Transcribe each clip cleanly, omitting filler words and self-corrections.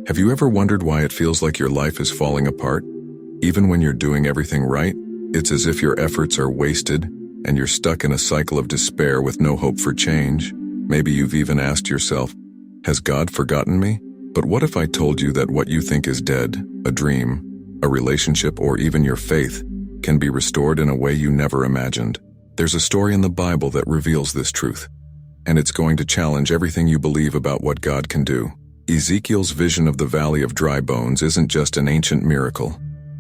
Have you ever wondered why it feels like your life is falling apart? Even when you're doing everything right, it's as if your efforts are wasted and you're stuck in a cycle of despair with no hope for change. Maybe you've even asked yourself, has God forgotten me? But what if I told you that what you think is dead, a dream, a relationship, or even your faith, can be restored in a way you never imagined? There's a story in the Bible that reveals this truth, and it's going to challenge everything you believe about what God can do. Ezekiel's vision of the Valley of Dry Bones isn't just an ancient miracle.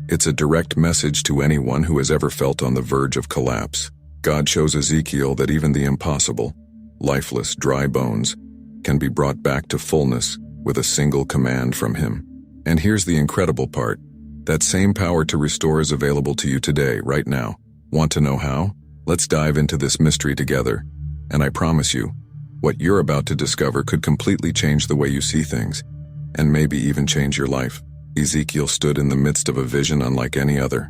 It's a direct message to anyone who has ever felt on the verge of collapse. God shows Ezekiel that even the impossible, lifeless, dry bones can be brought back to fullness with a single command from him. And here's the incredible part. That same power to restore is available to you today, right now. Want to know how? Let's dive into this mystery together. And I promise you, what you're about to discover could completely change the way you see things, and maybe even change your life. Ezekiel stood in the midst of a vision unlike any other.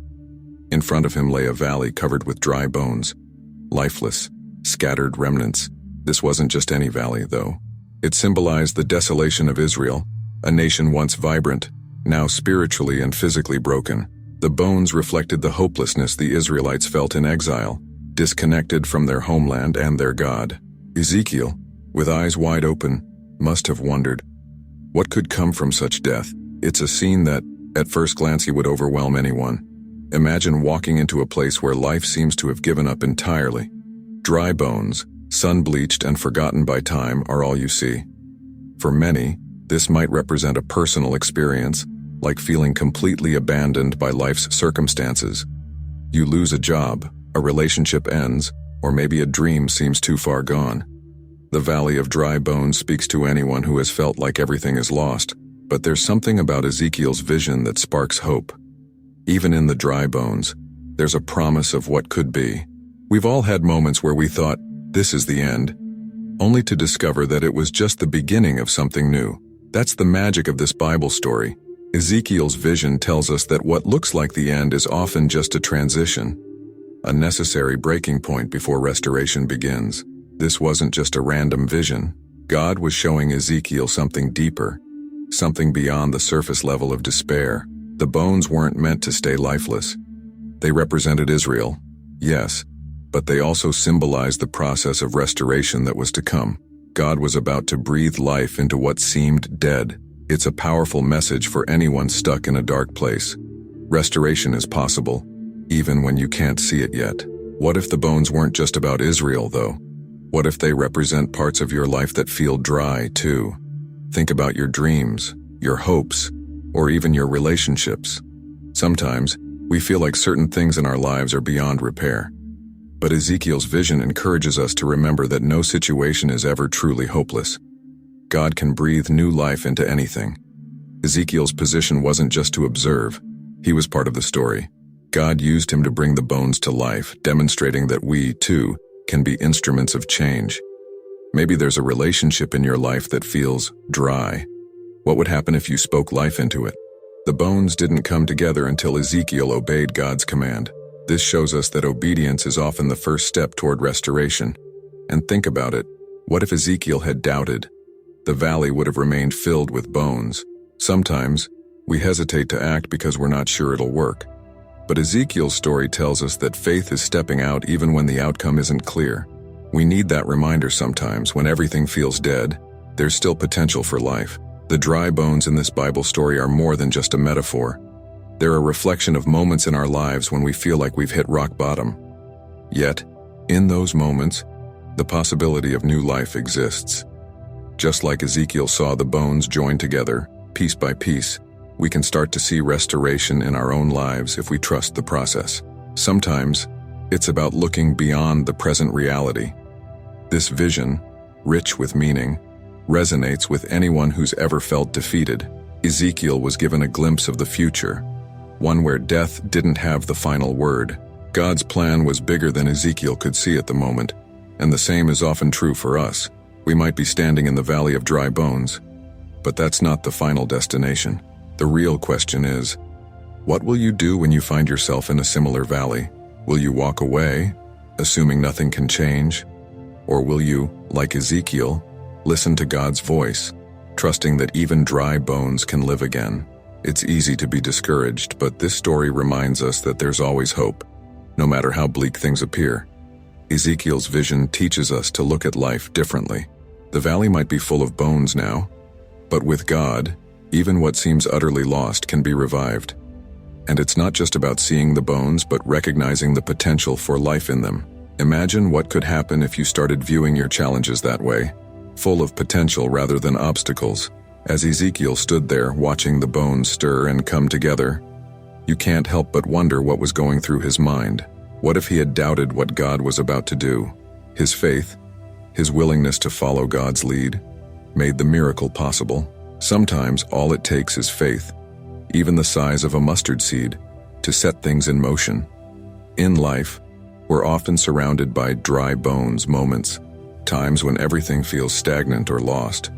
In front of him lay a valley covered with dry bones, lifeless, scattered remnants. This wasn't just any valley, though. It symbolized the desolation of Israel, a nation once vibrant, now spiritually and physically broken. The bones reflected the hopelessness the Israelites felt in exile, disconnected from their homeland and their God. Ezekiel, with eyes wide open, must have wondered, what could come from such death? It's a scene that, at first glance, would overwhelm anyone. Imagine walking into a place where life seems to have given up entirely. Dry bones, sun-bleached and forgotten by time, are all you see. For many, this might represent a personal experience, like feeling completely abandoned by life's circumstances. You lose a job, a relationship ends, or maybe a dream seems too far gone. The Valley of Dry Bones speaks to anyone who has felt like everything is lost, but there's something about Ezekiel's vision that sparks hope. Even in the dry bones, there's a promise of what could be. We've all had moments where we thought, this is the end, only to discover that it was just the beginning of something new. That's the magic of this Bible story. Ezekiel's vision tells us that what looks like the end is often just a transition, a necessary breaking point before restoration begins. This wasn't just a random vision. God was showing Ezekiel something deeper, something beyond the surface level of despair. The bones weren't meant to stay lifeless. They represented Israel, yes, but they also symbolized the process of restoration that was to come. God was about to breathe life into what seemed dead. It's a powerful message for anyone stuck in a dark place. Restoration is possible, even when you can't see it yet. What if the bones weren't just about Israel, though? What if they represent parts of your life that feel dry, too? Think about your dreams, your hopes, or even your relationships. Sometimes, we feel like certain things in our lives are beyond repair. But Ezekiel's vision encourages us to remember that no situation is ever truly hopeless. God can breathe new life into anything. Ezekiel's position wasn't just to observe. He was part of the story. God used him to bring the bones to life, demonstrating that we, too, can be instruments of change. Maybe there's a relationship in your life that feels dry. What would happen if you spoke life into it? The bones didn't come together until Ezekiel obeyed God's command. This shows us that obedience is often the first step toward restoration. And think about it. What if Ezekiel had doubted? The valley would have remained filled with bones. Sometimes, we hesitate to act because we're not sure it'll work. But Ezekiel's story tells us that faith is stepping out even when the outcome isn't clear. We need that reminder sometimes. When everything feels dead, there's still potential for life. The dry bones in this Bible story are more than just a metaphor. They're a reflection of moments in our lives when we feel like we've hit rock bottom. Yet, in those moments, the possibility of new life exists. Just like Ezekiel saw the bones join together, piece by piece, we can start to see restoration in our own lives if we trust the process. Sometimes, it's about looking beyond the present reality. This vision, rich with meaning, resonates with anyone who's ever felt defeated. Ezekiel was given a glimpse of the future, one where death didn't have the final word. God's plan was bigger than Ezekiel could see at the moment, and the same is often true for us. We might be standing in the Valley of Dry Bones, but that's not the final destination. The real question is, what will you do when you find yourself in a similar valley? Will you walk away, assuming nothing can change? Or will you, like Ezekiel, listen to God's voice, trusting that even dry bones can live again. It's easy to be discouraged, but this story reminds us that there's always hope, no matter how bleak things appear. Ezekiel's vision teaches us to look at life differently. The valley might be full of bones now, but with God, even what seems utterly lost can be revived. And it's not just about seeing the bones, but recognizing the potential for life in them. Imagine what could happen if you started viewing your challenges that way, full of potential rather than obstacles. As Ezekiel stood there watching the bones stir and come together, you can't help but wonder what was going through his mind. What if he had doubted what God was about to do? His faith, his willingness to follow God's lead, made the miracle possible. Sometimes all it takes is faith, even the size of a mustard seed, to set things in motion. In life, we're often surrounded by dry bones moments, times when everything feels stagnant or lost.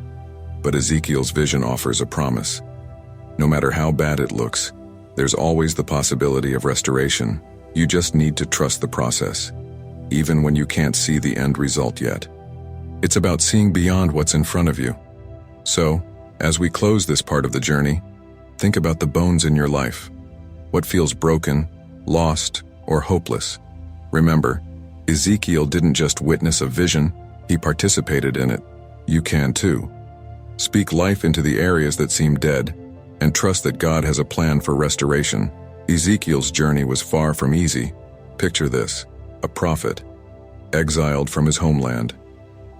But Ezekiel's vision offers a promise. No matter how bad it looks, there's always the possibility of restoration. You just need to trust the process, even when you can't see the end result yet. It's about seeing beyond what's in front of you. So, as we close this part of the journey, think about the bones in your life. What feels broken, lost, or hopeless? Remember, Ezekiel didn't just witness a vision, he participated in it. You can too. Speak life into the areas that seem dead, and trust that God has a plan for restoration. Ezekiel's journey was far from easy. Picture this: a prophet, exiled from his homeland,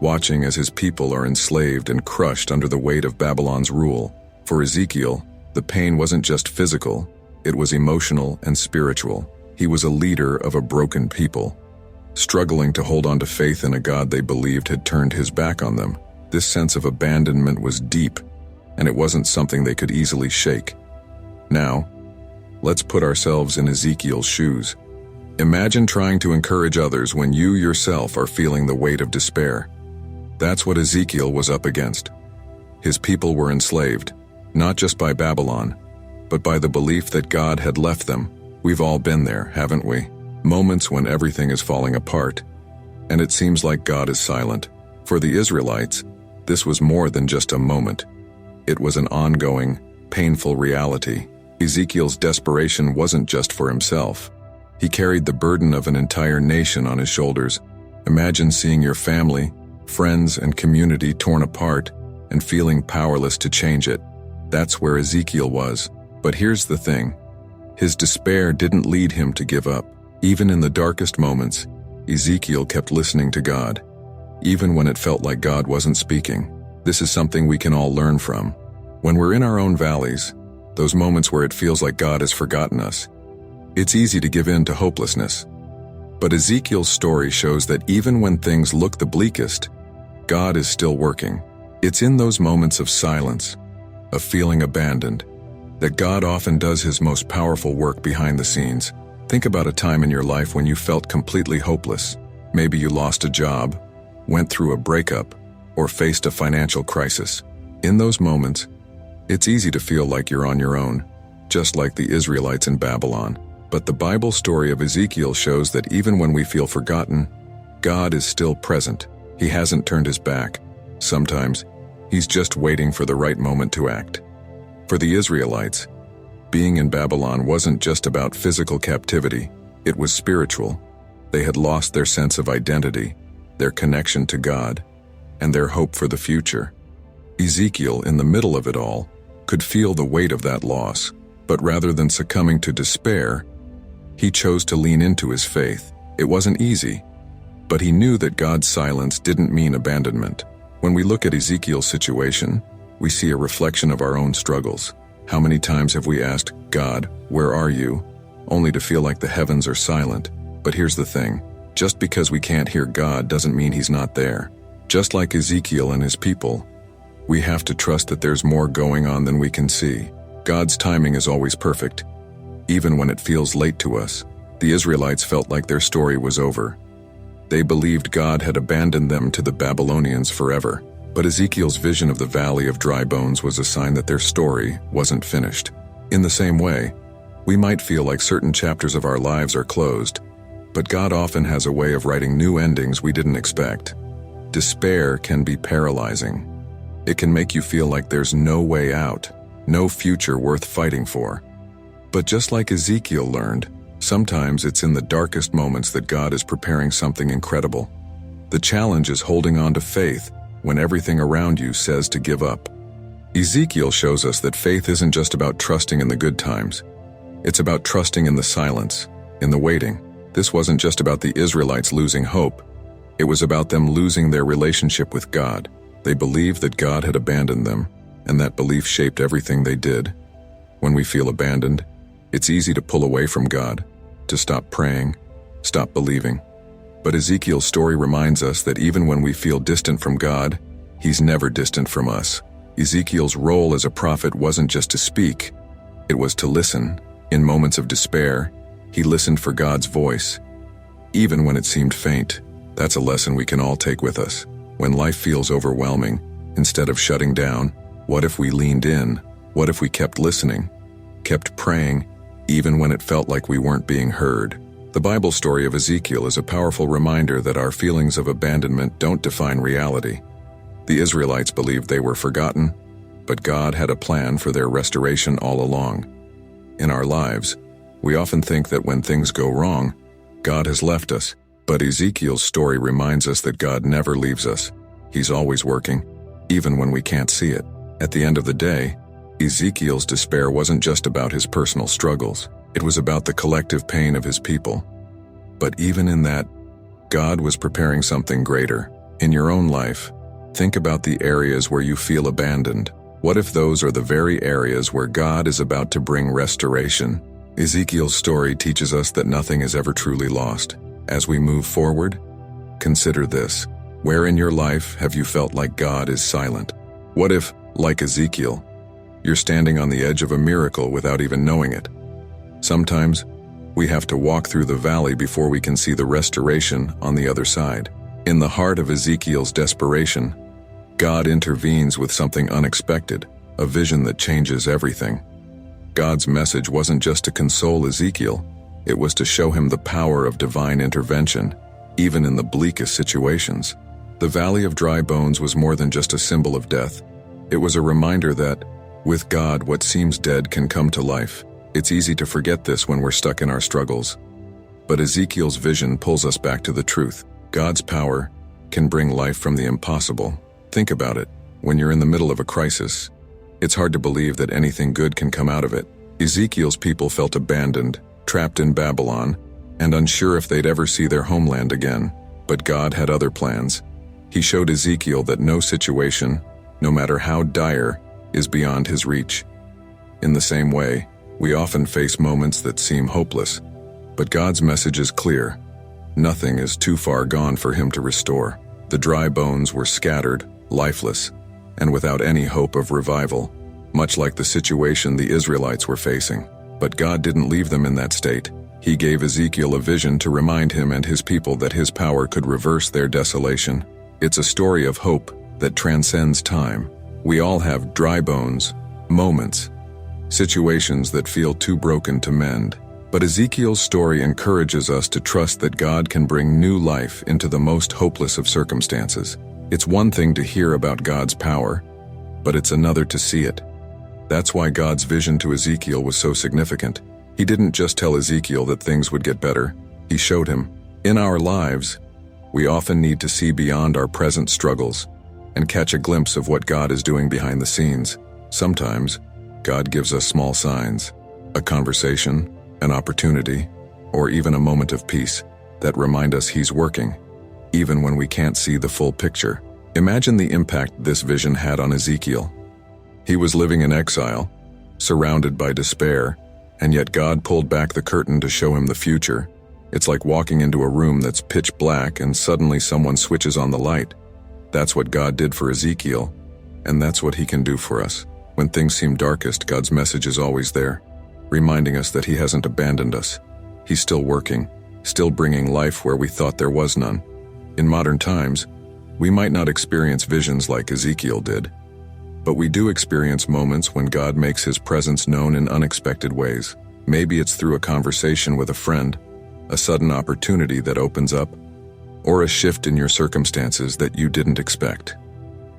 watching as his people are enslaved and crushed under the weight of Babylon's rule. For Ezekiel, the pain wasn't just physical, it was emotional and spiritual. He was a leader of a broken people, struggling to hold on to faith in a God they believed had turned his back on them. This sense of abandonment was deep, and it wasn't something they could easily shake. Now, let's put ourselves in Ezekiel's shoes. Imagine trying to encourage others when you yourself are feeling the weight of despair. That's what Ezekiel was up against. His people were enslaved, not just by Babylon, but by the belief that God had left them. We've all been there, haven't we? Moments when everything is falling apart, and it seems like God is silent. For the Israelites, this was more than just a moment. It was an ongoing, painful reality. Ezekiel's desperation wasn't just for himself. He carried the burden of an entire nation on his shoulders. Imagine seeing your family, friends, and community torn apart and feeling powerless to change it. That's where Ezekiel was. But here's the thing. His despair didn't lead him to give up. Even in the darkest moments, Ezekiel kept listening to God, even when it felt like God wasn't speaking. This is something we can all learn from. When we're in our own valleys, those moments where it feels like God has forgotten us, it's easy to give in to hopelessness. But Ezekiel's story shows that even when things look the bleakest, God is still working. It's in those moments of silence, of feeling abandoned, that God often does his most powerful work behind the scenes. Think about a time in your life when you felt completely hopeless. Maybe you lost a job, went through a breakup, or faced a financial crisis. In those moments, it's easy to feel like you're on your own, just like the Israelites in Babylon. But the Bible story of Ezekiel shows that even when we feel forgotten, God is still present. He hasn't turned his back. Sometimes, he's just waiting for the right moment to act. For the Israelites, being in Babylon wasn't just about physical captivity, it was spiritual. They had lost their sense of identity, their connection to God, and their hope for the future. Ezekiel, in the middle of it all, could feel the weight of that loss, but rather than succumbing to despair, he chose to lean into his faith. It wasn't easy, but he knew that God's silence didn't mean abandonment. When we look at Ezekiel's situation, we see a reflection of our own struggles. How many times have we asked, God, where are you? Only to feel like the heavens are silent. But here's the thing. Just because we can't hear God doesn't mean he's not there. Just like Ezekiel and his people, we have to trust that there's more going on than we can see. God's timing is always perfect, even when it feels late to us. The Israelites felt like their story was over. They believed God had abandoned them to the Babylonians forever. But Ezekiel's vision of the valley of dry bones was a sign that their story wasn't finished. In the same way, we might feel like certain chapters of our lives are closed, but God often has a way of writing new endings we didn't expect. Despair can be paralyzing. It can make you feel like there's no way out, no future worth fighting for. But just like Ezekiel learned, sometimes it's in the darkest moments that God is preparing something incredible. The challenge is holding on to faith when everything around you says to give up. Ezekiel shows us that faith isn't just about trusting in the good times. It's about trusting in the silence, in the waiting. This wasn't just about the Israelites losing hope. It was about them losing their relationship with God. They believed that God had abandoned them, and that belief shaped everything they did. When we feel abandoned, it's easy to pull away from God, to stop praying, stop believing. But Ezekiel's story reminds us that even when we feel distant from God, He's never distant from us. Ezekiel's role as a prophet wasn't just to speak, it was to listen. In moments of despair, he listened for God's voice, even when it seemed faint. That's a lesson we can all take with us. When life feels overwhelming, instead of shutting down, what if we leaned in? What if we kept listening, kept praying, even when it felt like we weren't being heard? The Bible story of Ezekiel is a powerful reminder that our feelings of abandonment don't define reality. The Israelites believed they were forgotten, but God had a plan for their restoration all along. In our lives, we often think that when things go wrong, God has left us. But Ezekiel's story reminds us that God never leaves us. He's always working, even when we can't see it. At the end of the day, Ezekiel's despair wasn't just about his personal struggles. It was about the collective pain of his people. But even in that, God was preparing something greater. In your own life, think about the areas where you feel abandoned. What if those are the very areas where God is about to bring restoration? Ezekiel's story teaches us that nothing is ever truly lost. As we move forward, consider this. Where in your life have you felt like God is silent? What if, like Ezekiel, you're standing on the edge of a miracle without even knowing it? Sometimes, we have to walk through the valley before we can see the restoration on the other side. In the heart of Ezekiel's desperation, God intervenes with something unexpected, a vision that changes everything. God's message wasn't just to console Ezekiel, it was to show him the power of divine intervention, even in the bleakest situations. The Valley of Dry Bones was more than just a symbol of death. It was a reminder that, with God, what seems dead can come to life. It's easy to forget this when we're stuck in our struggles. But Ezekiel's vision pulls us back to the truth. God's power can bring life from the impossible. Think about it. When you're in the middle of a crisis, it's hard to believe that anything good can come out of it. Ezekiel's people felt abandoned, trapped in Babylon, and unsure if they'd ever see their homeland again. But God had other plans. He showed Ezekiel that no situation, no matter how dire, is beyond his reach. In the same way, we often face moments that seem hopeless, but God's message is clear. Nothing is too far gone for him to restore. The dry bones were scattered, lifeless, and without any hope of revival, much like the situation the Israelites were facing. But God didn't leave them in that state. He gave Ezekiel a vision to remind him and his people that his power could reverse their desolation. It's a story of hope that transcends time. We all have dry bones, moments, situations that feel too broken to mend. But Ezekiel's story encourages us to trust that God can bring new life into the most hopeless of circumstances. It's one thing to hear about God's power, but it's another to see it. That's why God's vision to Ezekiel was so significant. He didn't just tell Ezekiel that things would get better. He showed him. In our lives, we often need to see beyond our present struggles and catch a glimpse of what God is doing behind the scenes. Sometimes, God gives us small signs, a conversation, an opportunity, or even a moment of peace that remind us He's working, even when we can't see the full picture. Imagine the impact this vision had on Ezekiel. He was living in exile, surrounded by despair, and yet God pulled back the curtain to show him the future. It's like walking into a room that's pitch black and suddenly someone switches on the light. That's what God did for Ezekiel, and that's what He can do for us. When things seem darkest, God's message is always there, reminding us that He hasn't abandoned us. He's still working, still bringing life where we thought there was none. In modern times, we might not experience visions like Ezekiel did, but we do experience moments when God makes His presence known in unexpected ways. Maybe it's through a conversation with a friend, a sudden opportunity that opens up, or a shift in your circumstances that you didn't expect.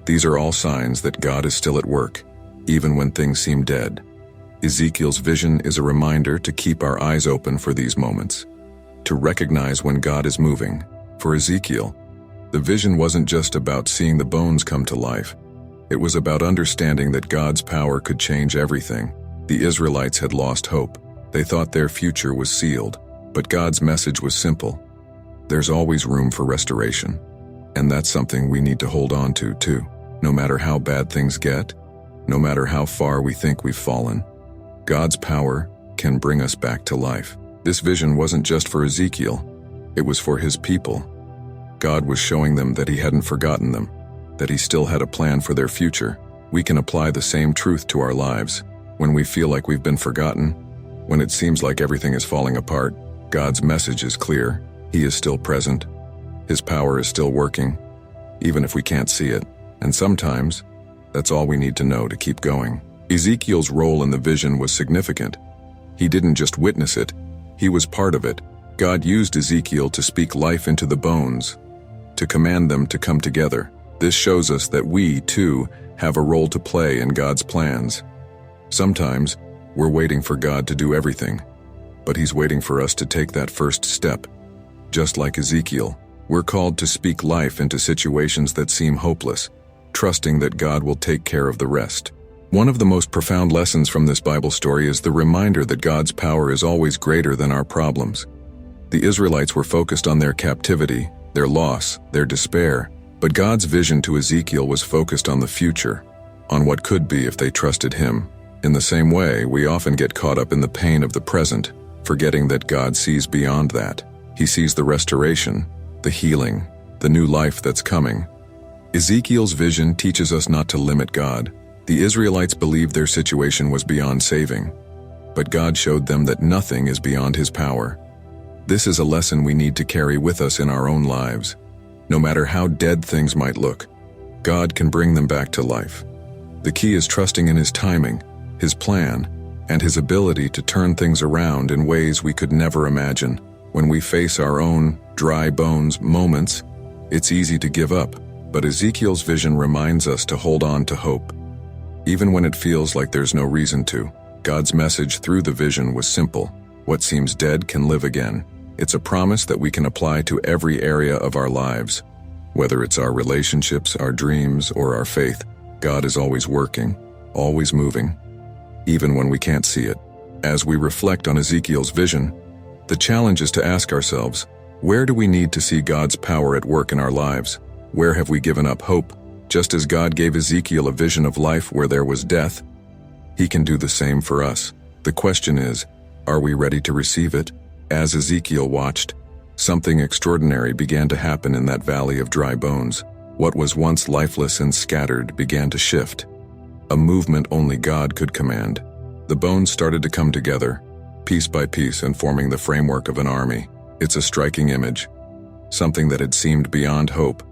These are all signs that God is still at work, even when things seem dead. Ezekiel's vision is a reminder to keep our eyes open for these moments, to recognize when God is moving. For Ezekiel, the vision wasn't just about seeing the bones come to life. It was about understanding that God's power could change everything. The Israelites had lost hope. They thought their future was sealed, but God's message was simple. There's always room for restoration. And that's something we need to hold on to, too. No matter how bad things get, no matter how far we think we've fallen, God's power can bring us back to life. This vision wasn't just for Ezekiel, it was for his people. God was showing them that he hadn't forgotten them, that he still had a plan for their future. We can apply the same truth to our lives. When we feel like we've been forgotten, when it seems like everything is falling apart, God's message is clear. He is still present. His power is still working, even if we can't see it. And sometimes, that's all we need to know to keep going. Ezekiel's role in the vision was significant. He didn't just witness it, he was part of it. God used Ezekiel to speak life into the bones, to command them to come together. This shows us that we, too, have a role to play in God's plans. Sometimes, we're waiting for God to do everything, but he's waiting for us to take that first step. Just like Ezekiel, we're called to speak life into situations that seem hopeless, trusting that God will take care of the rest. One of the most profound lessons from this Bible story is the reminder that God's power is always greater than our problems. The Israelites were focused on their captivity, their loss, their despair, but God's vision to Ezekiel was focused on the future, on what could be if they trusted him. In the same way, we often get caught up in the pain of the present, forgetting that God sees beyond that. He sees the restoration, the healing, the new life that's coming. Ezekiel's vision teaches us not to limit God. The Israelites believed their situation was beyond saving, but God showed them that nothing is beyond his power. This is a lesson we need to carry with us in our own lives. No matter how dead things might look, God can bring them back to life. The key is trusting in his timing, his plan, and his ability to turn things around in ways we could never imagine. When we face our own dry bones moments, it's easy to give up, but Ezekiel's vision reminds us to hold on to hope. Even when it feels like there's no reason to, God's message through the vision was simple. What seems dead can live again. It's a promise that we can apply to every area of our lives. Whether it's our relationships, our dreams, or our faith, God is always working, always moving, even when we can't see it. As we reflect on Ezekiel's vision, the challenge is to ask ourselves, where do we need to see God's power at work in our lives? Where have we given up hope? Just as God gave Ezekiel a vision of life where there was death, he can do the same for us. The question is, are we ready to receive it? As Ezekiel watched, something extraordinary began to happen in that valley of dry bones. What was once lifeless and scattered began to shift. A movement only God could command. The bones started to come together, piece by piece, and forming the framework of an army. It's a striking image. Something that had seemed beyond hope,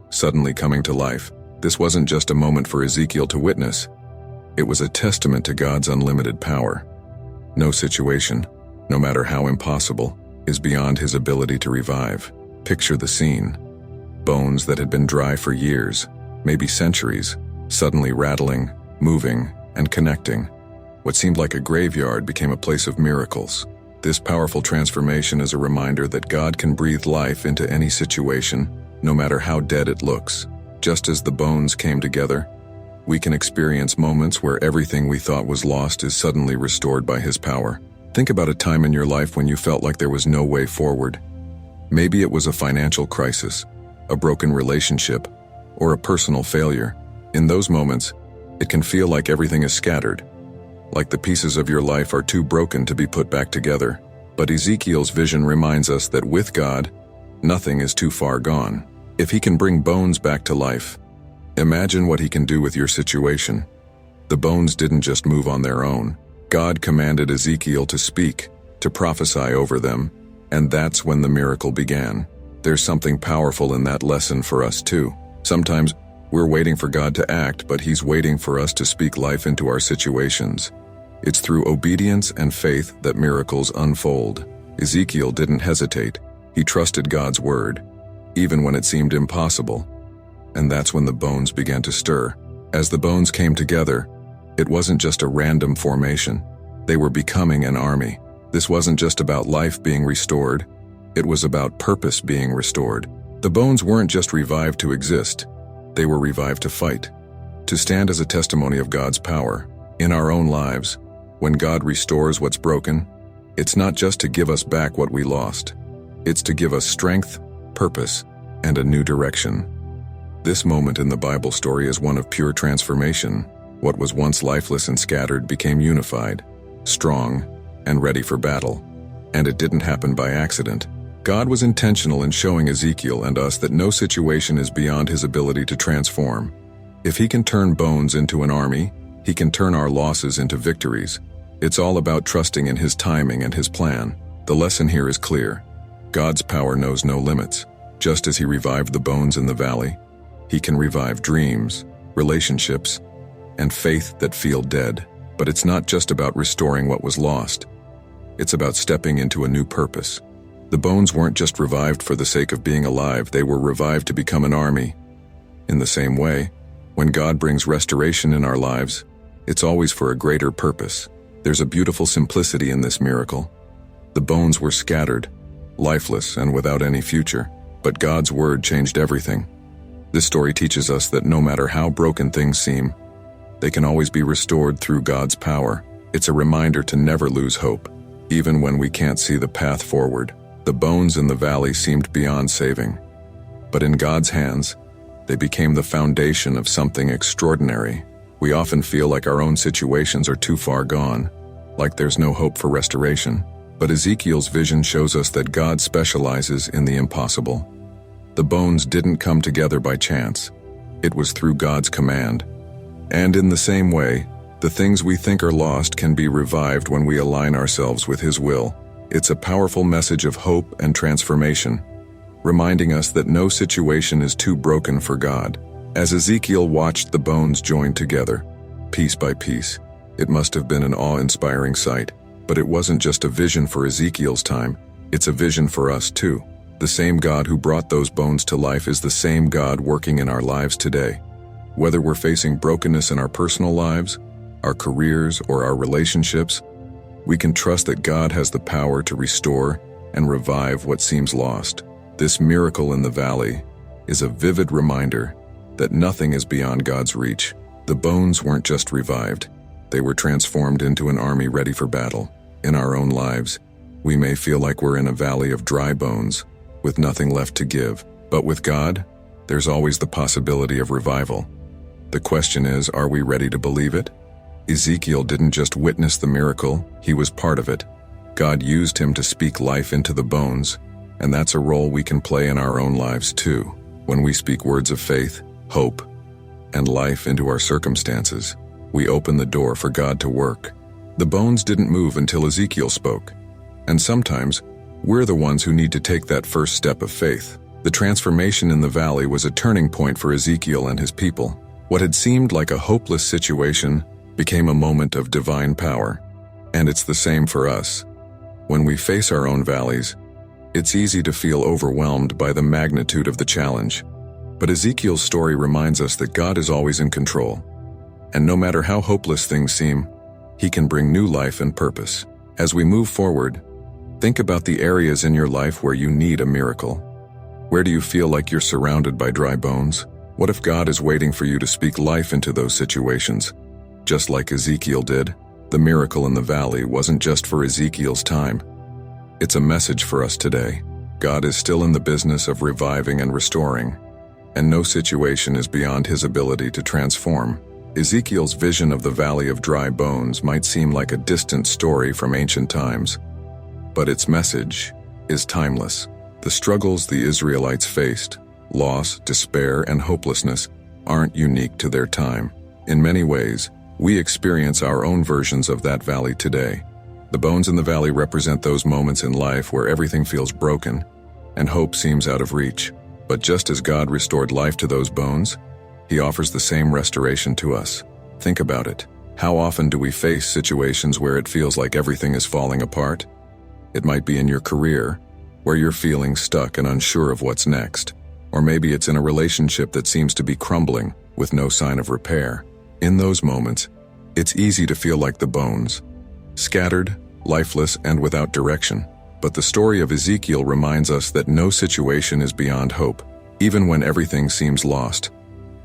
suddenly coming to life. This wasn't just a moment for Ezekiel to witness. It was a testament to God's unlimited power. No situation, no matter how impossible, is beyond his ability to revive. Picture the scene. Bones that had been dry for years, maybe centuries, suddenly rattling, moving, and connecting. What seemed like a graveyard became a place of miracles. This powerful transformation is a reminder that God can breathe life into any situation, no matter how dead it looks. Just as the bones came together, we can experience moments where everything we thought was lost is suddenly restored by his power. Think about a time in your life when you felt like there was no way forward. Maybe it was a financial crisis, a broken relationship, or a personal failure. In those moments, it can feel like everything is scattered, like the pieces of your life are too broken to be put back together. But Ezekiel's vision reminds us that with God, nothing is too far gone. If he can bring bones back to life, imagine what he can do with your situation. The bones didn't just move on their own. God commanded Ezekiel to speak, to prophesy over them, and that's when the miracle began. There's something powerful in that lesson for us too. Sometimes we're waiting for God to act, but he's waiting for us to speak life into our situations. It's through obedience and faith that miracles unfold. Ezekiel didn't hesitate. He trusted God's word, even when it seemed impossible. and that's when the bones began to stir. As the bones came together, it wasn't just a random formation. They were becoming an army. This wasn't just about life being restored. It was about purpose being restored. The bones weren't just revived to exist. They were revived to fight, to stand as a testimony of God's power. In our own lives, when God restores what's broken, it's not just to give us back what we lost. It's to give us strength, purpose, and a new direction. This moment in the Bible story is one of pure transformation. What was once lifeless and scattered became unified, strong, and ready for battle. And it didn't happen by accident. God was intentional in showing Ezekiel and us that no situation is beyond his ability to transform. If he can turn bones into an army, he can turn our losses into victories. It's all about trusting in his timing and his plan. The lesson here is clear. God's power knows no limits. Just as he revived the bones in the valley, he can revive dreams, relationships, and faith that feel dead. But it's not just about restoring what was lost. It's about stepping into a new purpose. The bones weren't just revived for the sake of being alive, they were revived to become an army. In the same way, when God brings restoration in our lives, it's always for a greater purpose. There's a beautiful simplicity in this miracle. The bones were scattered, lifeless and without any future, but God's word changed everything. This story teaches us that no matter how broken things seem, they can always be restored through God's power. It's a reminder to never lose hope, even when we can't see the path forward. The bones in the valley seemed beyond saving, but in God's hands, they became the foundation of something extraordinary. We often feel like our own situations are too far gone, like there's no hope for restoration. But Ezekiel's vision shows us that God specializes in the impossible. The bones didn't come together by chance. It was through God's command. And in the same way, the things we think are lost can be revived when we align ourselves with his will. It's a powerful message of hope and transformation, reminding us that no situation is too broken for God. As Ezekiel watched the bones join together, piece by piece, it must have been an awe-inspiring sight. But it wasn't just a vision for Ezekiel's time, it's a vision for us too. The same God who brought those bones to life is the same God working in our lives today. Whether we're facing brokenness in our personal lives, our careers, or our relationships, we can trust that God has the power to restore and revive what seems lost. This miracle in the valley is a vivid reminder that nothing is beyond God's reach. The bones weren't just revived, they were transformed into an army ready for battle. In our own lives, we may feel like we're in a valley of dry bones, with nothing left to give. But with God, there's always the possibility of revival. The question is, are we ready to believe it? Ezekiel didn't just witness the miracle, he was part of it. God used him to speak life into the bones, and that's a role we can play in our own lives too. When we speak words of faith, hope, and life into our circumstances, we open the door for God to work. The bones didn't move until Ezekiel spoke. And sometimes, we're the ones who need to take that first step of faith. The transformation in the valley was a turning point for Ezekiel and his people. What had seemed like a hopeless situation became a moment of divine power. And it's the same for us. When we face our own valleys, it's easy to feel overwhelmed by the magnitude of the challenge. But Ezekiel's story reminds us that God is always in control. And no matter how hopeless things seem, he can bring new life and purpose. As we move forward, think about the areas in your life where you need a miracle. Where do you feel like you're surrounded by dry bones? What if God is waiting for you to speak life into those situations? Just like Ezekiel did, the miracle in the valley wasn't just for Ezekiel's time. It's a message for us today. God is still in the business of reviving and restoring, and no situation is beyond his ability to transform. Ezekiel's vision of the valley of dry bones might seem like a distant story from ancient times, but its message is timeless. The struggles the Israelites faced, loss, despair, and hopelessness, aren't unique to their time. In many ways, we experience our own versions of that valley today. The bones in the valley represent those moments in life where everything feels broken and hope seems out of reach. But just as God restored life to those bones, he offers the same restoration to us. Think about it. How often do we face situations where it feels like everything is falling apart? It might be in your career, where you're feeling stuck and unsure of what's next. Or maybe it's in a relationship that seems to be crumbling with no sign of repair. In those moments, it's easy to feel like the bones, scattered, lifeless, and without direction. But the story of Ezekiel reminds us that no situation is beyond hope. Even when everything seems lost,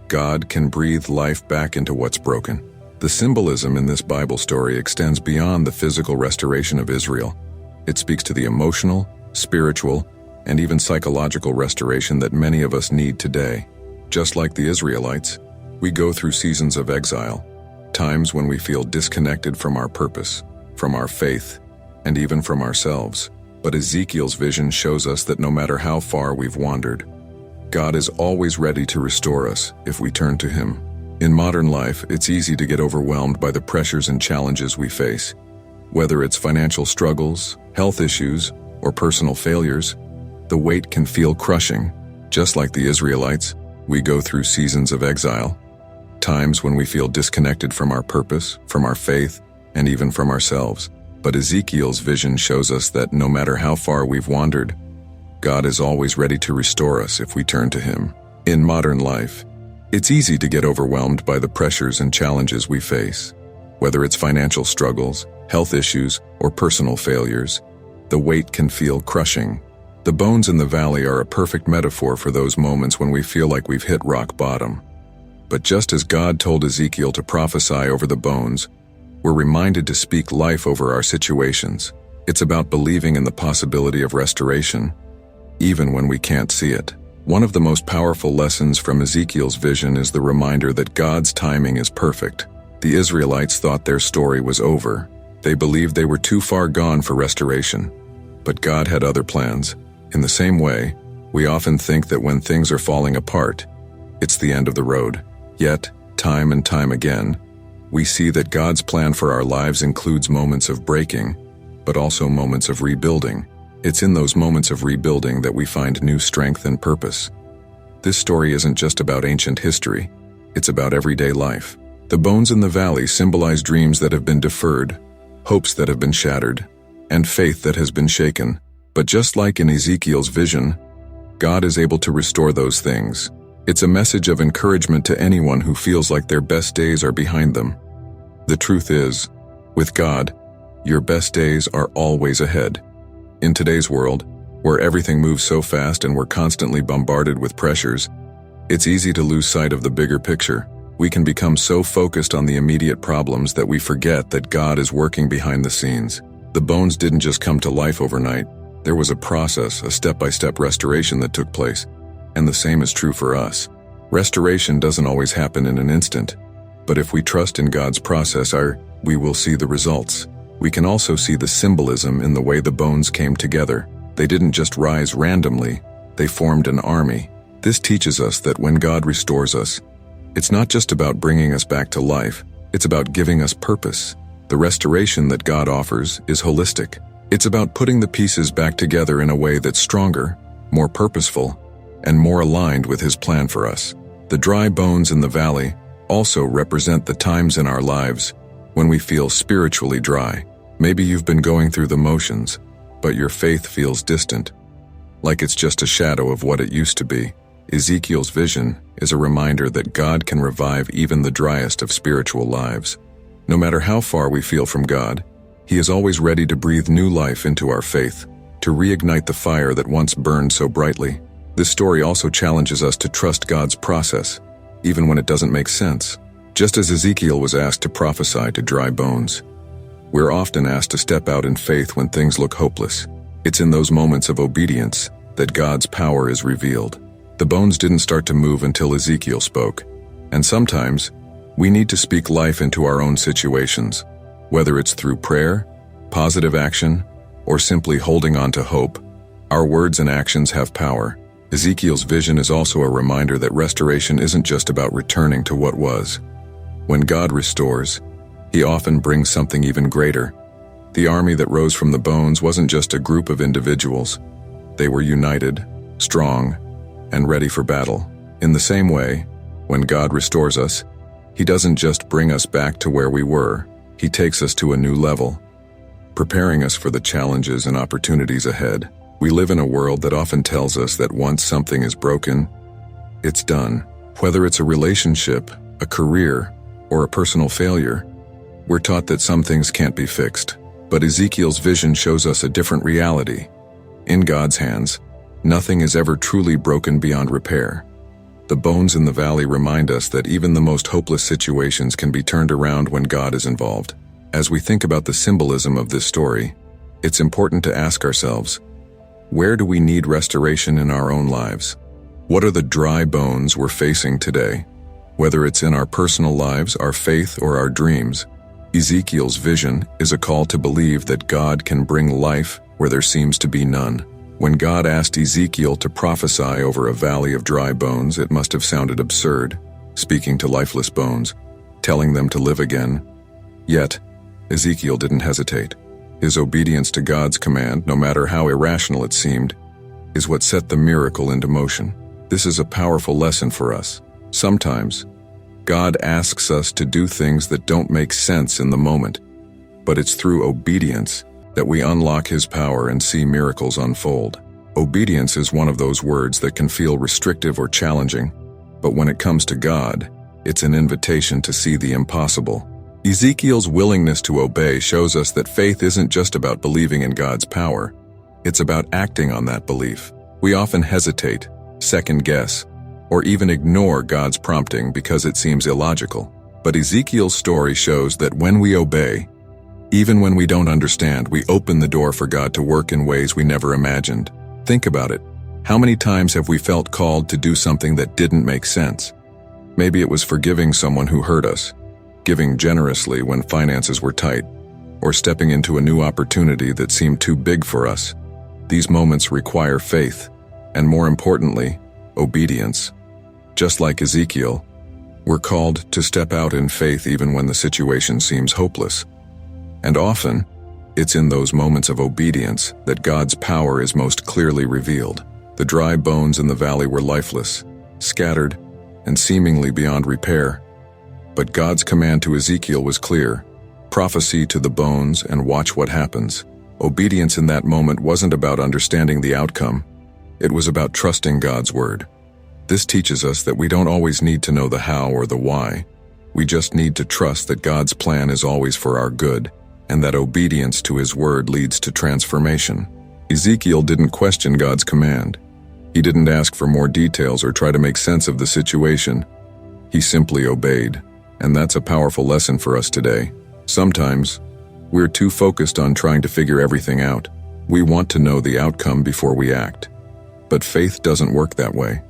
God can breathe life back into what's broken. The symbolism in this Bible story extends beyond the physical restoration of Israel. It speaks to the emotional, spiritual, and even psychological restoration that many of us need today. Just like the Israelites, we go through seasons of exile, times when we feel disconnected from our purpose, from our faith, and even from ourselves. But Ezekiel's vision shows us that no matter how far we've wandered, God is always ready to restore us if we turn to Him. In modern life, it's easy to get overwhelmed by the pressures and challenges we face. Whether it's financial struggles, health issues, or personal failures, the weight can feel crushing. Just like the Israelites, we go through seasons of exile, times when we feel disconnected from our purpose, from our faith, and even from ourselves. But Ezekiel's vision shows us that no matter how far we've wandered, God is always ready to restore us if we turn to Him. In modern life, it's easy to get overwhelmed by the pressures and challenges we face. Whether it's financial struggles, health issues, or personal failures, the weight can feel crushing. The bones in the valley are a perfect metaphor for those moments when we feel like we've hit rock bottom. But just as God told Ezekiel to prophesy over the bones, we're reminded to speak life over our situations. It's about believing in the possibility of restoration, even when we can't see it. One of the most powerful lessons from Ezekiel's vision is the reminder that God's timing is perfect. The Israelites thought their story was over. They believed they were too far gone for restoration. But God had other plans. In the same way, we often think that when things are falling apart, it's the end of the road. Yet, time and time again, we see that God's plan for our lives includes moments of breaking, but also moments of rebuilding. It's in those moments of rebuilding that we find new strength and purpose. This story isn't just about ancient history, it's about everyday life. The bones in the valley symbolize dreams that have been deferred, hopes that have been shattered, and faith that has been shaken. But just like in Ezekiel's vision, God is able to restore those things. It's a message of encouragement to anyone who feels like their best days are behind them. The truth is, with God, your best days are always ahead. In today's world, where everything moves so fast and we're constantly bombarded with pressures, it's easy to lose sight of the bigger picture. We can become so focused on the immediate problems that we forget that God is working behind the scenes. The bones didn't just come to life overnight. There was a process, a step-by-step restoration that took place. And the same is true for us. Restoration doesn't always happen in an instant. But if we trust in God's process, we will see the results. We can also see the symbolism in the way the bones came together. They didn't just rise randomly, they formed an army. This teaches us that when God restores us, it's not just about bringing us back to life, it's about giving us purpose. The restoration that God offers is holistic. It's about putting the pieces back together in a way that's stronger, more purposeful, and more aligned with His plan for us. The dry bones in the valley also represent the times in our lives when we feel spiritually dry. Maybe you've been going through the motions, but your faith feels distant, like it's just a shadow of what it used to be. Ezekiel's vision is a reminder that God can revive even the driest of spiritual lives. No matter how far we feel from God, He is always ready to breathe new life into our faith, to reignite the fire that once burned so brightly. This story also challenges us to trust God's process, even when it doesn't make sense. Just as Ezekiel was asked to prophesy to dry bones, we're often asked to step out in faith when things look hopeless. It's in those moments of obedience that God's power is revealed. The bones didn't start to move until Ezekiel spoke. And sometimes, we need to speak life into our own situations, whether it's through prayer, positive action, or simply holding on to hope. Our words and actions have power. Ezekiel's vision is also a reminder that restoration isn't just about returning to what was. When God restores, He often brings something even greater. The army that rose from the bones wasn't just a group of individuals. They were united, strong, and ready for battle. In the same way, when God restores us, He doesn't just bring us back to where we were. He takes us to a new level, preparing us for the challenges and opportunities ahead. We live in a world that often tells us that once something is broken, it's done. Whether it's a relationship, a career, or a personal failure, we're taught that some things can't be fixed. But Ezekiel's vision shows us a different reality. In God's hands, nothing is ever truly broken beyond repair. The bones in the valley remind us that even the most hopeless situations can be turned around when God is involved. As we think about the symbolism of this story, it's important to ask ourselves, where do we need restoration in our own lives? What are the dry bones we're facing today? Whether it's in our personal lives, our faith, or our dreams, Ezekiel's vision is a call to believe that God can bring life where there seems to be none. When God asked Ezekiel to prophesy over a valley of dry bones, it must have sounded absurd, speaking to lifeless bones, telling them to live again. Yet, Ezekiel didn't hesitate. His obedience to God's command, no matter how irrational it seemed, is what set the miracle into motion. This is a powerful lesson for us. Sometimes, God asks us to do things that don't make sense in the moment, but it's through obedience that we unlock His power and see miracles unfold. Obedience is one of those words that can feel restrictive or challenging, but when it comes to God, it's an invitation to see the impossible. Ezekiel's willingness to obey shows us that faith isn't just about believing in God's power, it's about acting on that belief. We often hesitate, second guess, or even ignore God's prompting because it seems illogical. But Ezekiel's story shows that when we obey, even when we don't understand, we open the door for God to work in ways we never imagined. Think about it. How many times have we felt called to do something that didn't make sense? Maybe it was forgiving someone who hurt us, giving generously when finances were tight, or stepping into a new opportunity that seemed too big for us. These moments require faith, and more importantly, obedience. Just like Ezekiel, we're called to step out in faith even when the situation seems hopeless. And often, it's in those moments of obedience that God's power is most clearly revealed. The dry bones in the valley were lifeless, scattered, and seemingly beyond repair. But God's command to Ezekiel was clear: prophesy to the bones and watch what happens. Obedience in that moment wasn't about understanding the outcome. It was about trusting God's word. This teaches us that we don't always need to know the how or the why. We just need to trust that God's plan is always for our good, and that obedience to His word leads to transformation. Ezekiel didn't question God's command. He didn't ask for more details or try to make sense of the situation. He simply obeyed, and that's a powerful lesson for us today. Sometimes, we're too focused on trying to figure everything out. We want to know the outcome before we act. But faith doesn't work that way.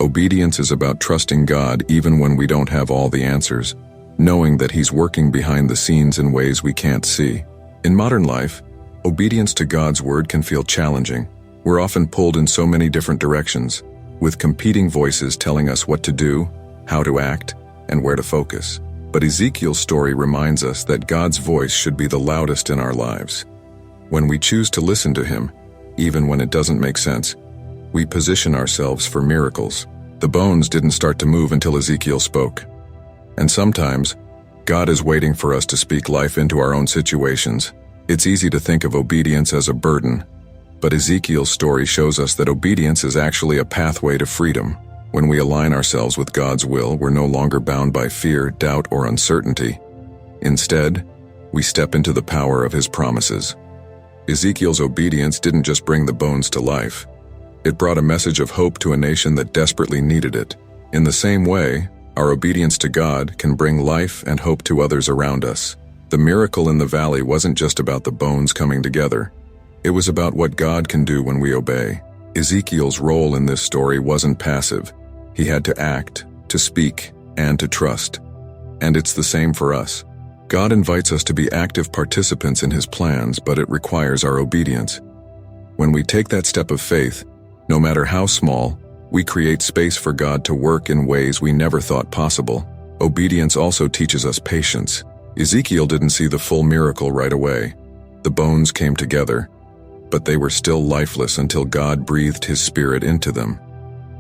Obedience is about trusting God even when we don't have all the answers, knowing that He's working behind the scenes in ways we can't see. In modern life, obedience to God's word can feel challenging. We're often pulled in so many different directions, with competing voices telling us what to do, how to act, and where to focus. But Ezekiel's story reminds us that God's voice should be the loudest in our lives. When we choose to listen to Him, even when it doesn't make sense, we position ourselves for miracles. The bones didn't start to move until Ezekiel spoke. And sometimes, God is waiting for us to speak life into our own situations. It's easy to think of obedience as a burden, but Ezekiel's story shows us that obedience is actually a pathway to freedom. When we align ourselves with God's will, we're no longer bound by fear, doubt, or uncertainty. Instead, we step into the power of His promises. Ezekiel's obedience didn't just bring the bones to life. It brought a message of hope to a nation that desperately needed it. In the same way, our obedience to God can bring life and hope to others around us. The miracle in the valley wasn't just about the bones coming together. It was about what God can do when we obey. Ezekiel's role in this story wasn't passive. He had to act, to speak, and to trust. And it's the same for us. God invites us to be active participants in His plans, but it requires our obedience. When we take that step of faith, no matter how small, we create space for God to work in ways we never thought possible. Obedience also teaches us patience. Ezekiel didn't see the full miracle right away. The bones came together, but they were still lifeless until God breathed His Spirit into them.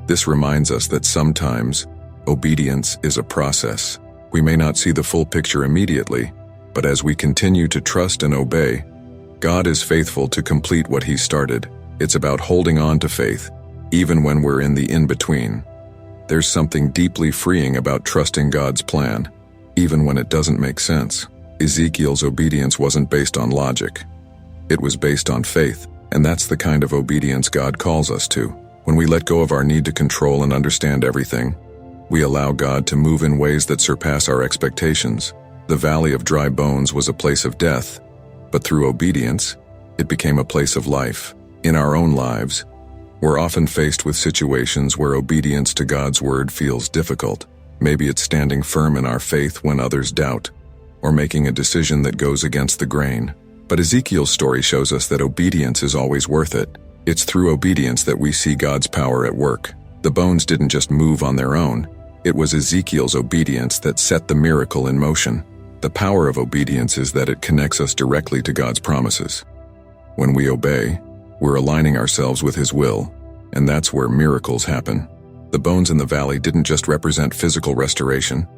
This reminds us that sometimes, obedience is a process. We may not see the full picture immediately, but as we continue to trust and obey, God is faithful to complete what He started. It's about holding on to faith, even when we're in the in-between. There's something deeply freeing about trusting God's plan, even when it doesn't make sense. Ezekiel's obedience wasn't based on logic. It was based on faith, and that's the kind of obedience God calls us to. When we let go of our need to control and understand everything, we allow God to move in ways that surpass our expectations. The valley of dry bones was a place of death, but through obedience, it became a place of life. In our own lives, we're often faced with situations where obedience to God's word feels difficult. Maybe it's standing firm in our faith when others doubt, or making a decision that goes against the grain. But Ezekiel's story shows us that obedience is always worth it. It's through obedience that we see God's power at work. The bones didn't just move on their own. It was Ezekiel's obedience that set the miracle in motion. The power of obedience is that it connects us directly to God's promises. When we obey, we're aligning ourselves with His will, and that's where miracles happen. The bones in the valley didn't just represent physical restoration.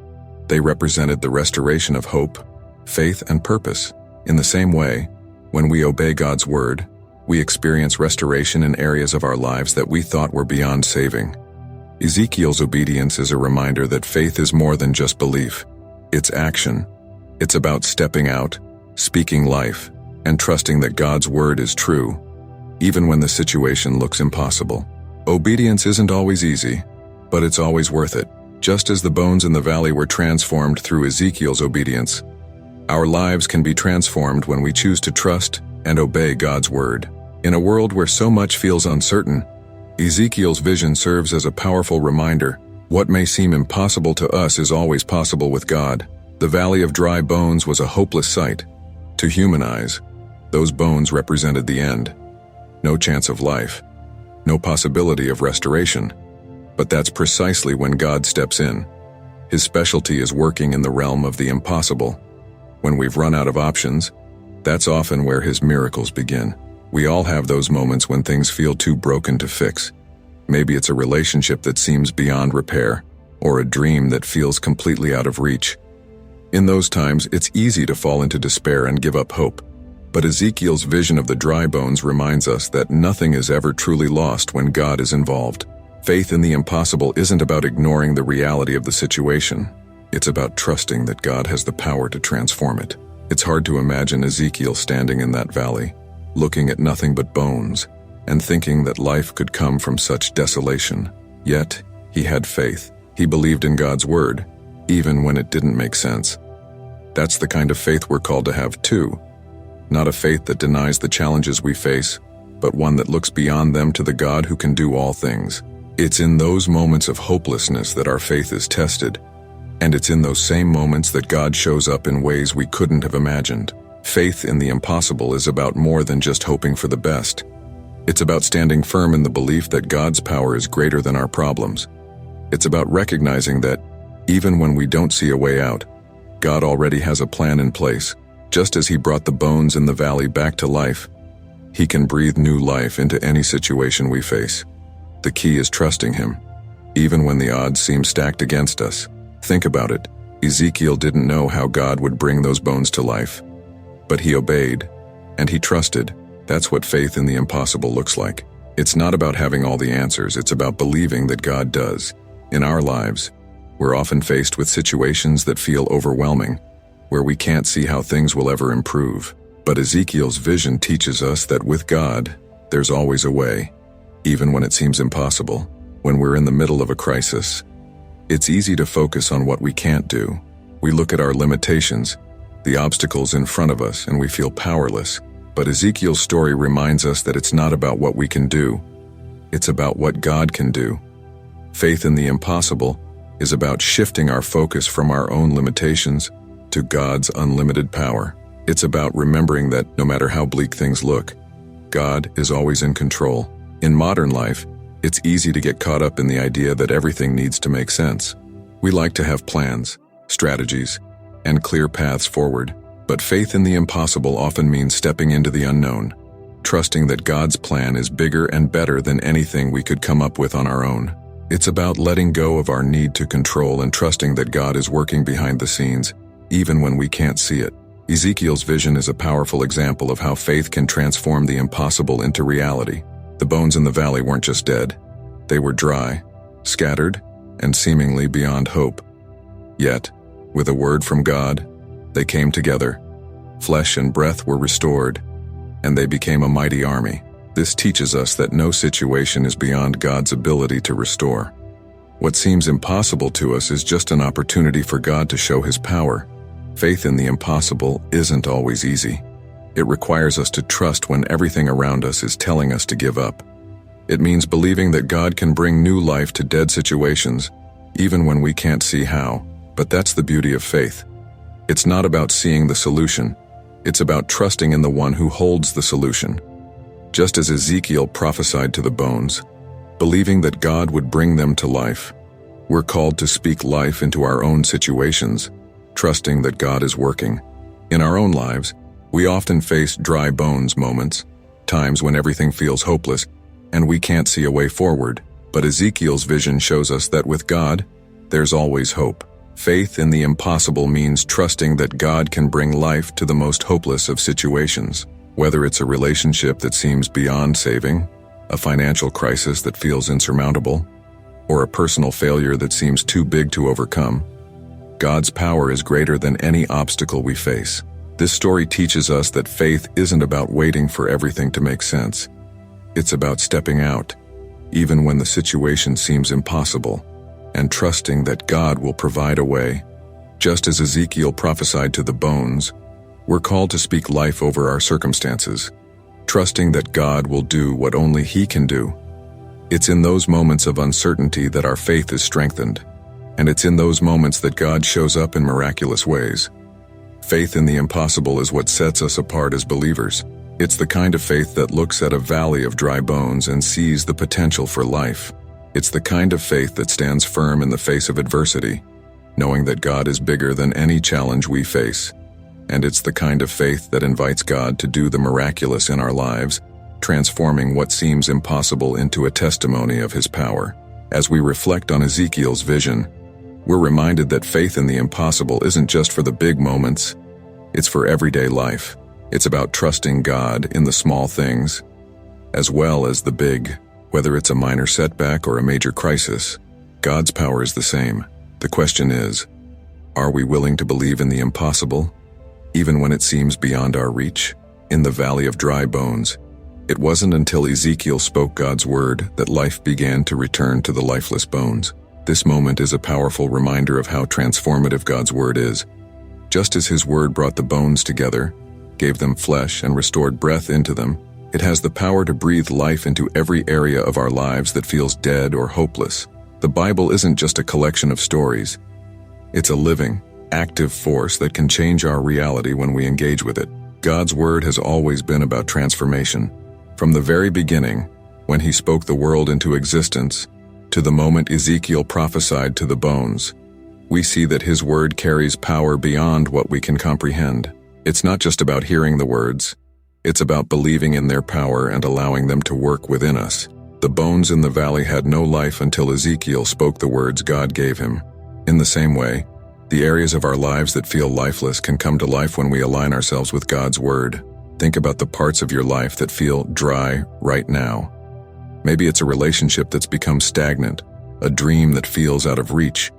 They represented the restoration of hope, faith, and purpose. In the same way, when we obey God's word, we experience restoration in areas of our lives that we thought were beyond saving. Ezekiel's obedience is a reminder that faith is more than just belief. It's action. It's about stepping out, speaking life, and trusting that God's word is true, even when the situation looks impossible. Obedience isn't always easy, but it's always worth it. Just as the bones in the valley were transformed through Ezekiel's obedience, our lives can be transformed when we choose to trust and obey God's word. In a world where so much feels uncertain, Ezekiel's vision serves as a powerful reminder. What may seem impossible to us is always possible with God. The valley of dry bones was a hopeless sight. To human eyes, those bones represented the end. No chance of life. No possibility of restoration. But that's precisely when God steps in. His specialty is working in the realm of the impossible. When we've run out of options, that's often where His miracles begin. We all have those moments when things feel too broken to fix. Maybe it's a relationship that seems beyond repair, or a dream that feels completely out of reach. In those times, it's easy to fall into despair and give up hope. But Ezekiel's vision of the dry bones reminds us that nothing is ever truly lost when God is involved. Faith in the impossible isn't about ignoring the reality of the situation. It's about trusting that God has the power to transform it. It's hard to imagine Ezekiel standing in that valley, looking at nothing but bones, and thinking that life could come from such desolation. Yet, he had faith. He believed in God's word, even when it didn't make sense. That's the kind of faith we're called to have too. Not a faith that denies the challenges we face, but one that looks beyond them to the God who can do all things. It's in those moments of hopelessness that our faith is tested, and it's in those same moments that God shows up in ways we couldn't have imagined. Faith in the impossible is about more than just hoping for the best. It's about standing firm in the belief that God's power is greater than our problems. It's about recognizing that, even when we don't see a way out, God already has a plan in place. Just as He brought the bones in the valley back to life, He can breathe new life into any situation we face. The key is trusting Him, even when the odds seem stacked against us. Think about it. Ezekiel didn't know how God would bring those bones to life, but he obeyed, and he trusted. That's what faith in the impossible looks like. It's not about having all the answers, it's about believing that God does. In our lives, we're often faced with situations that feel overwhelming, where we can't see how things will ever improve. But Ezekiel's vision teaches us that with God, there's always a way, even when it seems impossible. When we're in the middle of a crisis, it's easy to focus on what we can't do. We look at our limitations, the obstacles in front of us, and we feel powerless. But Ezekiel's story reminds us that it's not about what we can do. It's about what God can do. Faith in the impossible is about shifting our focus from our own limitations to God's unlimited power. It's about remembering that no matter how bleak things look, God is always in control. In modern life, it's easy to get caught up in the idea that everything needs to make sense. We like to have plans, strategies, and clear paths forward. But faith in the impossible often means stepping into the unknown, trusting that God's plan is bigger and better than anything we could come up with on our own. It's about letting go of our need to control and trusting that God is working behind the scenes, even when we can't see it. Ezekiel's vision is a powerful example of how faith can transform the impossible into reality. The bones in the valley weren't just dead. They were dry, scattered, and seemingly beyond hope. Yet, with a word from God, they came together. Flesh and breath were restored, and they became a mighty army. This teaches us that no situation is beyond God's ability to restore. What seems impossible to us is just an opportunity for God to show His power. Faith in the impossible isn't always easy. It requires us to trust when everything around us is telling us to give up. It means believing that God can bring new life to dead situations, even when we can't see how. But that's the beauty of faith. It's not about seeing the solution. It's about trusting in the one who holds the solution. Just as Ezekiel prophesied to the bones, believing that God would bring them to life, we're called to speak life into our own situations, trusting that God is working. In our own lives, we often face dry bones moments, times when everything feels hopeless and we can't see a way forward. But Ezekiel's vision shows us that with God, there's always hope. Faith in the impossible means trusting that God can bring life to the most hopeless of situations. Whether it's a relationship that seems beyond saving, a financial crisis that feels insurmountable, or a personal failure that seems too big to overcome, God's power is greater than any obstacle we face. This story teaches us that faith isn't about waiting for everything to make sense. It's about stepping out, even when the situation seems impossible, and trusting that God will provide a way. Just as Ezekiel prophesied to the bones, we're called to speak life over our circumstances, trusting that God will do what only He can do. It's in those moments of uncertainty that our faith is strengthened, and it's in those moments that God shows up in miraculous ways. Faith in the impossible is what sets us apart as believers. It's the kind of faith that looks at a valley of dry bones and sees the potential for life. It's the kind of faith that stands firm in the face of adversity, knowing that God is bigger than any challenge we face. And it's the kind of faith that invites God to do the miraculous in our lives, transforming what seems impossible into a testimony of His power. As we reflect on Ezekiel's vision, we're reminded that faith in the impossible isn't just for the big moments, it's for everyday life. It's about trusting God in the small things, as well as the big. Whether it's a minor setback or a major crisis, God's power is the same. The question is, are we willing to believe in the impossible, even when it seems beyond our reach? In the valley of dry bones, it wasn't until Ezekiel spoke God's word that life began to return to the lifeless bones. This moment is a powerful reminder of how transformative God's word is. Just as His word brought the bones together, gave them flesh, and restored breath into them, it has the power to breathe life into every area of our lives that feels dead or hopeless. The Bible isn't just a collection of stories. It's a living, active force that can change our reality when we engage with it. God's word has always been about transformation. From the very beginning, when He spoke the world into existence, to the moment Ezekiel prophesied to the bones, we see that His word carries power beyond what we can comprehend. It's not just about hearing the words. It's about believing in their power and allowing them to work within us. The bones in the valley had no life until Ezekiel spoke the words God gave him. In the same way, the areas of our lives that feel lifeless can come to life when we align ourselves with God's word. Think about the parts of your life that feel dry right now. Maybe it's a relationship that's become stagnant, a dream that feels out of reach,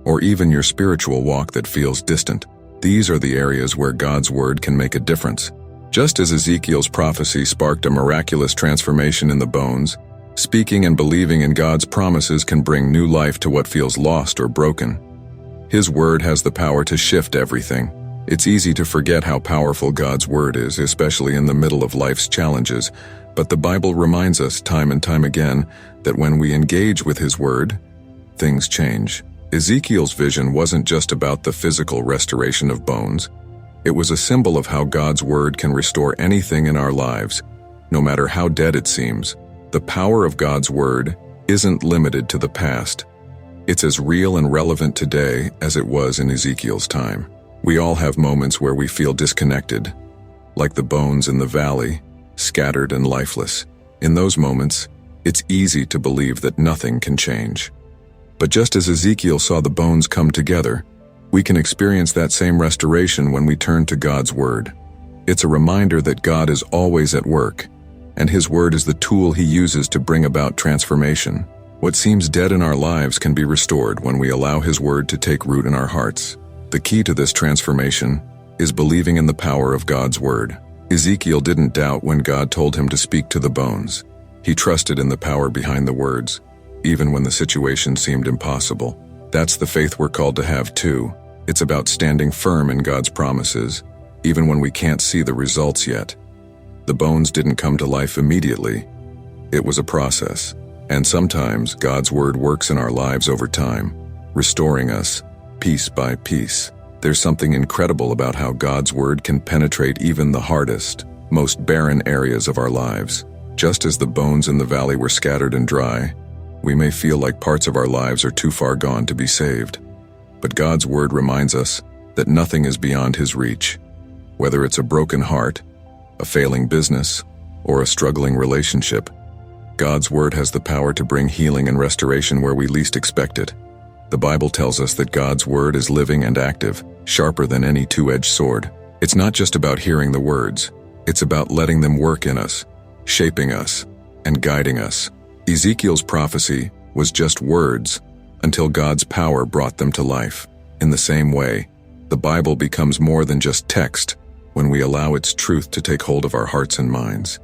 or even your spiritual walk that feels distant. These are the areas where God's word can make a difference. Just as Ezekiel's prophecy sparked a miraculous transformation in the bones, speaking and believing in God's promises can bring new life to what feels lost or broken. His word has the power to shift everything. It's easy to forget how powerful God's word is, especially in the middle of life's challenges, but the Bible reminds us time and time again that when we engage with His word, things change. Ezekiel's vision wasn't just about the physical restoration of bones. It was a symbol of how God's word can restore anything in our lives, no matter how dead it seems. The power of God's word isn't limited to the past. It's as real and relevant today as it was in Ezekiel's time. We all have moments where we feel disconnected, like the bones in the valley, scattered and lifeless. In those moments, it's easy to believe that nothing can change. But just as Ezekiel saw the bones come together, we can experience that same restoration when we turn to God's word. It's a reminder that God is always at work, and His Word is the tool He uses to bring about transformation. What seems dead in our lives can be restored when we allow His Word to take root in our hearts. The key to this transformation is believing in the power of God's Word. Ezekiel didn't doubt when God told him to speak to the bones. He trusted in the power behind the words, even when the situation seemed impossible. That's the faith we're called to have too. It's about standing firm in God's promises, even when we can't see the results yet. The bones didn't come to life immediately. It was a process. And sometimes God's Word works in our lives over time, restoring us piece by piece. There's something incredible about how God's Word can penetrate even the hardest, most barren areas of our lives. Just as the bones in the valley were scattered and dry, we may feel like parts of our lives are too far gone to be saved. But God's Word reminds us that nothing is beyond His reach. Whether it's a broken heart, a failing business, or a struggling relationship, God's Word has the power to bring healing and restoration where we least expect it. The Bible tells us that God's Word is living and active, sharper than any two-edged sword. It's not just about hearing the words. It's about letting them work in us, shaping us, and guiding us. Ezekiel's prophecy was just words until God's power brought them to life. In the same way, the Bible becomes more than just text when we allow its truth to take hold of our hearts and minds.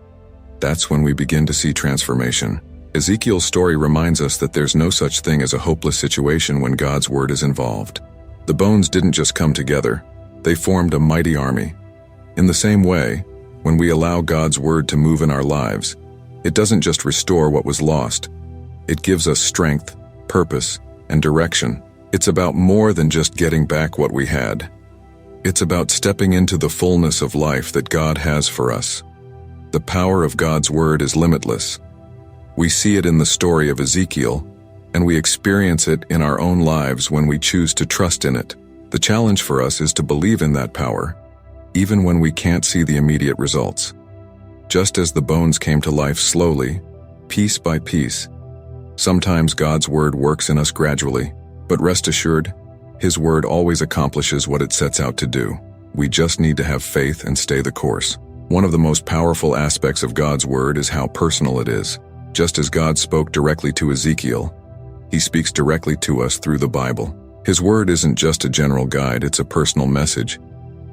That's when we begin to see transformation. Ezekiel's story reminds us that there's no such thing as a hopeless situation when God's Word is involved. The bones didn't just come together, they formed a mighty army. In the same way, when we allow God's Word to move in our lives, it doesn't just restore what was lost. It gives us strength, purpose, and direction. It's about more than just getting back what we had. It's about stepping into the fullness of life that God has for us. The power of God's Word is limitless. We see it in the story of Ezekiel, and we experience it in our own lives when we choose to trust in it. The challenge for us is to believe in that power, even when we can't see the immediate results. Just as the bones came to life slowly, piece by piece, sometimes God's Word works in us gradually, but rest assured, His Word always accomplishes what it sets out to do. We just need to have faith and stay the course. One of the most powerful aspects of God's Word is how personal it is. Just as God spoke directly to Ezekiel, He speaks directly to us through the Bible. His Word isn't just a general guide, it's a personal message,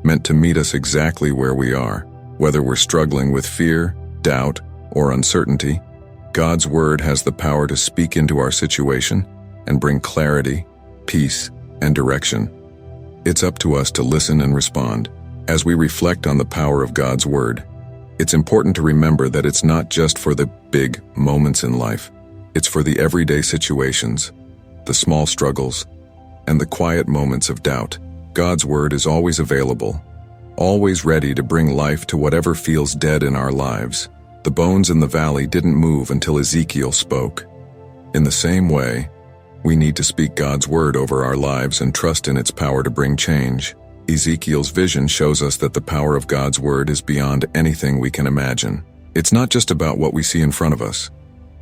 meant to meet us exactly where we are. Whether we're struggling with fear, doubt, or uncertainty, God's Word has the power to speak into our situation and bring clarity, peace, and direction. It's up to us to listen and respond. As we reflect on the power of God's Word, it's important to remember that it's not just for the big moments in life. It's for the everyday situations, the small struggles, and the quiet moments of doubt. God's Word is always available, always ready to bring life to whatever feels dead in our lives. The bones in the valley didn't move until Ezekiel spoke. In the same way, we need to speak God's Word over our lives and trust in its power to bring change. Ezekiel's vision shows us that the power of God's Word is beyond anything we can imagine. It's not just about what we see in front of us.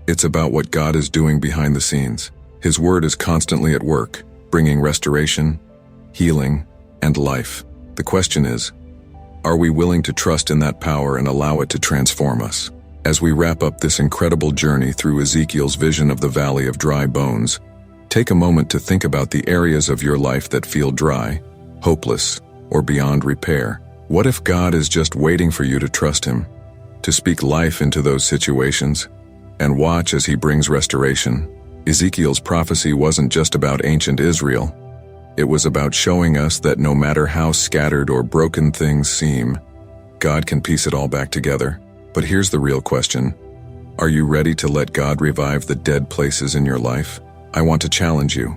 It's about what God is doing behind the scenes. His Word is constantly at work, bringing restoration, healing, and life. The question is, are we willing to trust in that power and allow it to transform us? As we wrap up this incredible journey through Ezekiel's vision of the Valley of Dry Bones, take a moment to think about the areas of your life that feel dry, hopeless, or beyond repair. What if God is just waiting for you to trust Him, to speak life into those situations, and watch as He brings restoration? Ezekiel's prophecy wasn't just about ancient Israel. It was about showing us that no matter how scattered or broken things seem, God can piece it all back together. But here's the real question. Are you ready to let God revive the dead places in your life? I want to challenge you.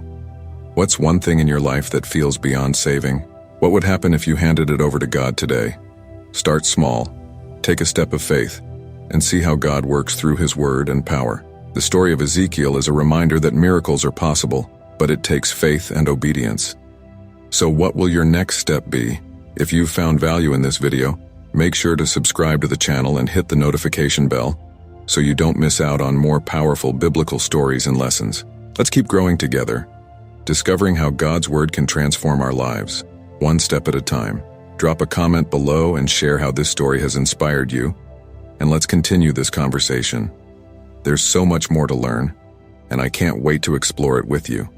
What's one thing in your life that feels beyond saving? What would happen if you handed it over to God today? Start small, take a step of faith, and see how God works through His Word and power. The story of Ezekiel is a reminder that miracles are possible, but it takes faith and obedience. So what will your next step be? If you've found value in this video, make sure to subscribe to the channel and hit the notification bell so you don't miss out on more powerful biblical stories and lessons. Let's keep growing together, discovering how God's Word can transform our lives, one step at a time. Drop a comment below and share how this story has inspired you. and let's continue this conversation. There's so much more to learn, and I can't wait to explore it with you.